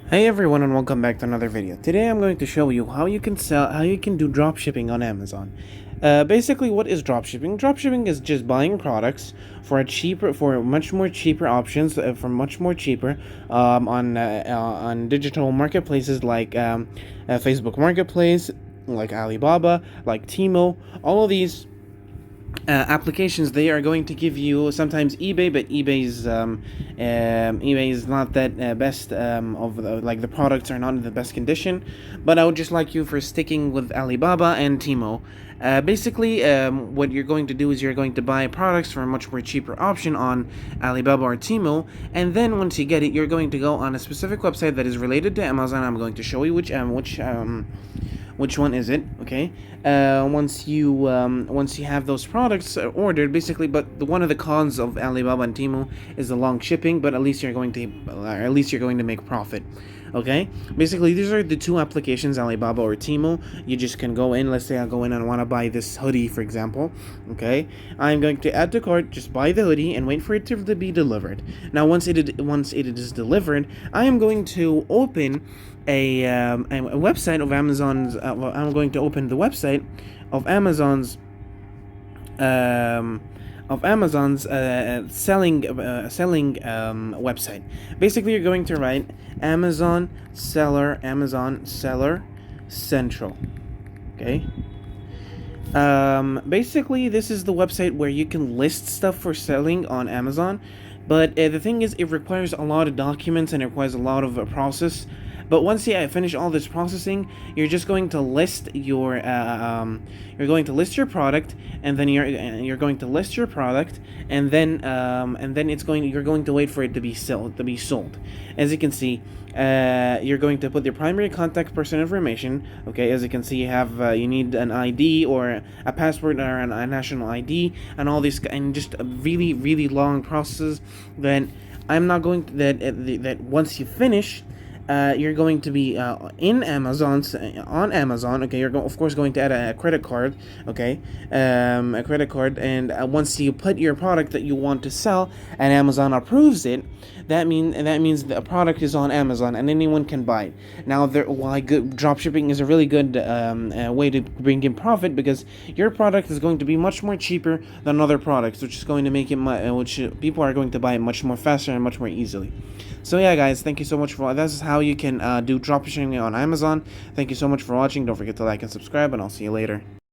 Hey everyone, and welcome back to another video. Today I'm going to show you how you can do drop shipping on Amazon. Basically, what is drop shipping? Drop shipping is just buying products for much more cheaper options, for much more cheaper on digital marketplaces like Facebook Marketplace, like Alibaba, like Timo. All of these applications, they are going to give you sometimes eBay, but eBay is not that best like the products are not in the best condition. But I would just like you for sticking with Alibaba and Timo. Basically, what you're going to do is you're going to buy products for a much more cheaper option on Alibaba or Timo, and then once you get it, you're going to go on a specific website that is related to Amazon. I'm going to show you which one is it. Okay, once you have those products ordered, basically. But one of the cons of Alibaba and Temu is the long shipping, but at least you're going to make profit. Okay, basically these are the two applications, Alibaba or Temu. You just can go in. Let's say I go in and want to buy this hoodie, for example. Okay, I'm going to add to cart, just buy the hoodie and wait for it to be delivered. Now once it is delivered, I am going to open a website of Amazon's. I'm going to open the website of Amazon's selling website. Basically, you're going to write Amazon seller central. Okay. Basically, this is the website where you can list stuff for selling on Amazon, but the thing is, it requires a lot of documents and it requires a lot of process. But once you finish all this processing, you're just going to list your product, and then you're going to list your product, and then you're going to wait for it to be sold. As you can see, you're going to put your primary contact person information. Okay, as you can see, you need an ID or a passport or a national ID, and all these, and just a really, really long process. Then I'm not going to, that once you finish, you're going to be on Amazon. Okay, you're of course going to add a credit card. Okay, a credit card, and once you put your product that you want to sell, and Amazon approves it, that means the product is on Amazon and anyone can buy it. Now, dropshipping is a really good way to bring in profit, because your product is going to be much more cheaper than other products, which is going to make it which people are going to buy it much more faster and much more easily. So yeah, guys, thank you so much for this is how you can do dropshipping on Amazon. Thank you so much for watching. Don't forget to like and subscribe, and I'll see you later.